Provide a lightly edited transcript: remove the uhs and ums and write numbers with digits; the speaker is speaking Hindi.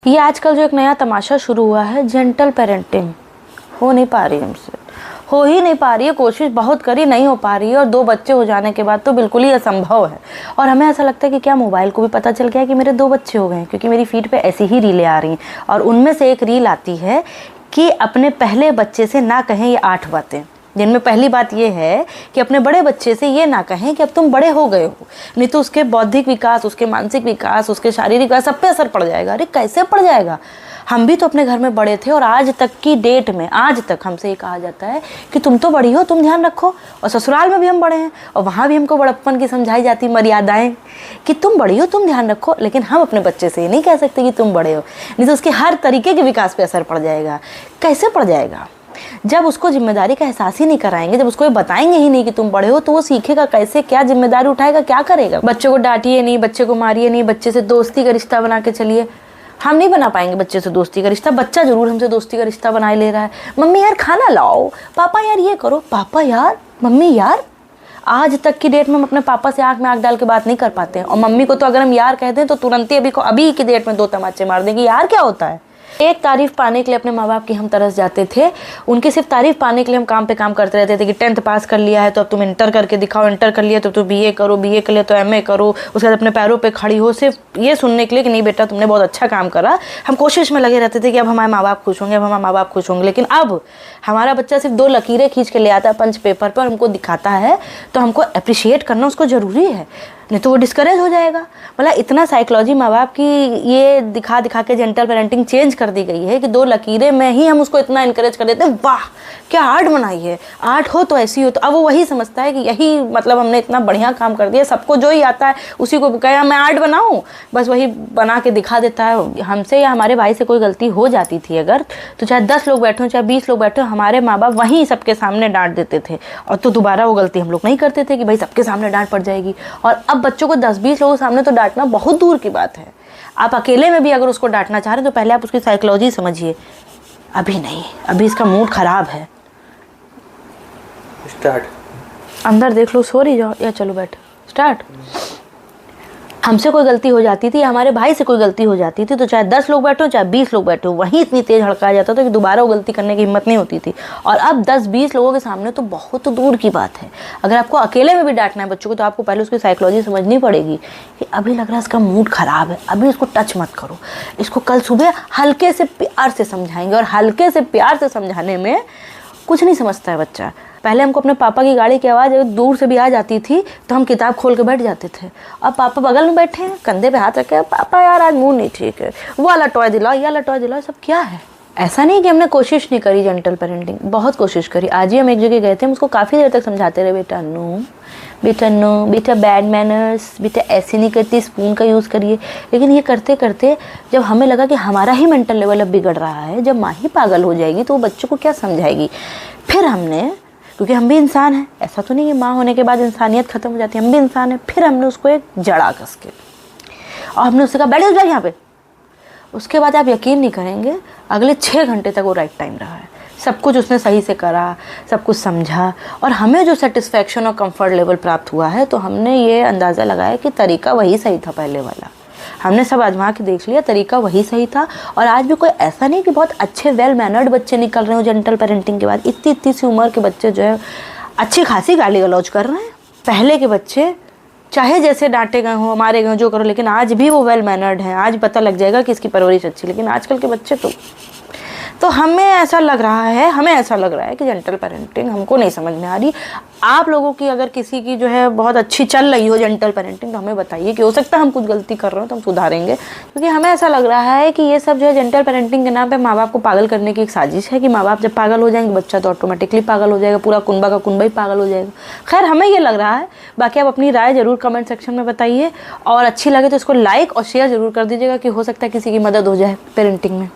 ये आजकल जो एक नया तमाशा शुरू हुआ है, जेंटल पेरेंटिंग, हो नहीं पा रही हमसे, हो ही नहीं पा रही है। कोशिश बहुत करी, नहीं हो पा रही है। और 2 बच्चे हो जाने के बाद तो बिल्कुल ही असंभव है। और हमें ऐसा लगता है कि क्या मोबाइल को भी पता चल गया है कि मेरे 2 बच्चे हो गए हैं, क्योंकि मेरी फीड पे ऐसी ही रीलें आ रही हैं। और उनमें से एक रील आती है कि अपने पहले बच्चे से ना कहें ये 8 बातें, जिनमें पहली बात ये है कि अपने बड़े बच्चे से ये ना कहें कि अब तुम बड़े हो गए हो, नहीं तो उसके बौद्धिक विकास, उसके मानसिक विकास, उसके शारीरिक विकास, सब पे असर पड़ जाएगा। अरे कैसे पड़ जाएगा? हम भी तो अपने घर में बड़े थे और आज तक की डेट में, आज तक हमसे ये कहा जाता है कि तुम तो बड़ी हो, तुम ध्यान रखो। और ससुराल में भी हम बड़े हैं और वहाँ भी हमको बड़प्पन की समझाई जाती मर्यादाएं कि तुम बड़ी हो, तुम ध्यान रखो। लेकिन हम अपने बच्चे से ये नहीं कह सकते कि तुम बड़े हो, नहीं तो उसके हर तरीके के विकास पे असर पड़ जाएगा। कैसे पड़ जाएगा? जब उसको जिम्मेदारी का एहसास ही नहीं कराएंगे, जब उसको ये बताएंगे ही नहीं कि तुम बड़े हो, तो वो सीखेगा कैसे, क्या जिम्मेदारी उठाएगा, क्या करेगा? बच्चे को डांटिए नहीं, बच्चे को मारिए नहीं, बच्चे से दोस्ती का रिश्ता बना के चलिए। हम नहीं बना पाएंगे बच्चे से दोस्ती का रिश्ता, बच्चा जरूर हमसे दोस्ती का रिश्ता बनाए ले रहा है। मम्मी यार खाना लाओ, पापा यार ये करो, पापा यार, मम्मी यार। आज तक की डेट में हम अपने पापा से आंख में आंख डाल के बात नहीं कर पाते हैं। और मम्मी को तो अगर हम यार कहते हैं तो तुरंत ही अभी की डेट में 2 तमाचे मार देंगे। यार क्या होता है? एक तारीफ पाने के लिए अपने माँ बाप की हम तरस जाते थे। उनकी सिर्फ तारीफ पाने के लिए हम काम पे काम करते रहते थे कि 10th पास कर लिया है तो अब तुम इंटर करके दिखाओ, इंटर कर लिया तो तुम बीए करो, बीए कर लिया तो एमए करो, उसके बाद अपने पैरों पे खड़ी हो। सिर्फ ये सुनने के लिए कि नहीं बेटा तुमने बहुत अच्छा काम करा। हम कोशिश में लगे रहते थे कि अब हमारे माँ बाप खुश होंगे, अब हमारे माँ बाप खुश होंगे। लेकिन अब हमारा बच्चा सिर्फ 2 लकीरें खींच के ले आता है पंच पेपर पर, हमको दिखाता है, तो हमको अप्रिशिएट करना उसको ज़रूरी है, नहीं तो वो डिस्करेज हो जाएगा। मतलब इतना साइकोलॉजी माँ बाप की ये दिखा दिखा के जेंटल पेरेंटिंग चेंज कर दी गई है कि 2 लकीरें में ही हम उसको इतना इनकरेज कर देते हैं। वाह क्या आर्ट बनाई है, आर्ट हो तो ऐसी हो। तो अब वो वही समझता है कि यही मतलब हमने इतना बढ़िया काम कर दिया, सबको जो ही आता है उसी को कहा मैं आर्ट बनाऊँ, बस वही बना के दिखा देता है। हमसे या हमारे भाई से कोई गलती हो जाती थी अगर, तो चाहे 10 लोग बैठे हो, चाहे 20 लोग बैठे हो, हमारे माँ बाप वहीं सबके सामने डांट देते थे। और तो दोबारा वो गलती हम लोग नहीं करते थे कि भाई सबके सामने डांट पड़ जाएगी। और अब बच्चों को 10-20 लोगों के सामने तो डांटना बहुत दूर की बात है। आप अकेले में भी अगर उसको डांटना चाह रहे हैं तो पहले आप उसकी साइकोलॉजी समझिए। अभी नहीं, अभी इसका मूड खराब है। स्टार्ट। अंदर देख लो, सो रही जाओ या चलो बैठ। स्टार्ट। हमसे कोई गलती हो जाती थी, हमारे भाई से कोई गलती हो जाती थी, तो चाहे 10 लोग बैठो चाहे 20 लोग बैठो, वहीं इतनी तेज हड़काया जाता था कि दोबारा वो गलती करने की हिम्मत नहीं होती थी। और अब 10-20 लोगों के सामने तो बहुत दूर की बात है। अगर आपको अकेले में भी डांटना है बच्चों को, तो आपको पहले उसकी साइकोलॉजी समझनी पड़ेगी कि अभी लग रहा है इसका मूड खराब है, अभी इसको टच मत करो, इसको कल सुबह हल्के से प्यार से समझाएंगे। और हल्के से प्यार से समझाने में कुछ नहीं समझता है बच्चा। पहले हमको अपने पापा की गाड़ी की आवाज़ दूर से भी आ जाती थी तो हम किताब खोल के बैठ जाते थे। अब पापा बगल में बैठे हैं, कंधे पे हाथ रखे, पापा यार आज मूड नहीं ठीक है, वो वाला टॉय दिलाओ, ये वाला टॉय दिलाओ। सब क्या है? ऐसा नहीं कि हमने कोशिश नहीं करी जेंटल पेरेंटिंग, बहुत कोशिश करी। आज ही हम एक जगह गए थे, हम उसको काफ़ी देर तक समझाते रहे, बेटा नो, बेटा नो, बेटा बैड मैनर्स, बेटा ऐसे नहीं करती, स्पून का यूज़ करिए। लेकिन ये करते करते जब हमें लगा कि हमारा ही मेंटल लेवल अब बिगड़ रहा है, जब माँ ही पागल हो जाएगी तो वो बच्चों को क्या समझाएगी। फिर हमने, क्योंकि हम भी इंसान हैं, ऐसा तो नहीं है माँ होने के बाद इंसानियत ख़त्म हो जाती है, हम भी इंसान हैं। फिर हमने उसको एक जड़ा कस के और हमने उससे कहा बैठ जाओ यहाँ पे। उसके बाद आप यकीन नहीं करेंगे, अगले 6 घंटे तक वो राइट टाइम रहा है। सब कुछ उसने सही से करा, सब कुछ समझा, और हमें जो सेटिस्फैक्शन और कंफर्ट लेवल प्राप्त हुआ है, तो हमने ये अंदाज़ा लगाया कि तरीका वही सही था पहले वाला। हमने सब आजमा के देख लिया, तरीका वही सही था। और आज भी कोई ऐसा नहीं कि बहुत अच्छे वेल मैनर्ड बच्चे निकल रहे हो जेंटल पेरेंटिंग के बाद। इतनी सी उम्र के बच्चे जो है अच्छी खासी गाली गलौज कर रहे हैं। पहले के बच्चे चाहे जैसे डांटे गए हों, मारे गए हों, जो करो, लेकिन आज भी वो वेल मैनर्ड हैं। आज पता लग जाएगा कि इसकी परवरिश अच्छी। लेकिन आजकल के बच्चे तो हमें ऐसा लग रहा है कि जेंटल पेरेंटिंग हमको नहीं समझ में आ रही। आप लोगों की अगर किसी की जो है बहुत अच्छी चल रही हो जेंटल पेरेंटिंग, तो हमें बताइए कि हो सकता है हम कुछ गलती कर रहे हो तो हम सुधारेंगे। क्योंकि हमें ऐसा लग रहा है कि ये सब जो है जेंटल पेरेंटिंग के नाम पे माँ बाप को पागल करने की एक साजिश है कि माँ बाप जब पागल हो जाएंगे बच्चा तो ऑटोमेटिकली पागल हो जाएगा, पूरा कुनबा का कुनबा ही पागल हो जाएगा। खैर हमें ये लग रहा है। बाकी आप अपनी राय ज़रूर कमेंट सेक्शन में बताइए, और अच्छी लगे तो इसको लाइक और शेयर ज़रूर कर दीजिएगा कि हो सकता है किसी की मदद हो जाए पेरेंटिंग में।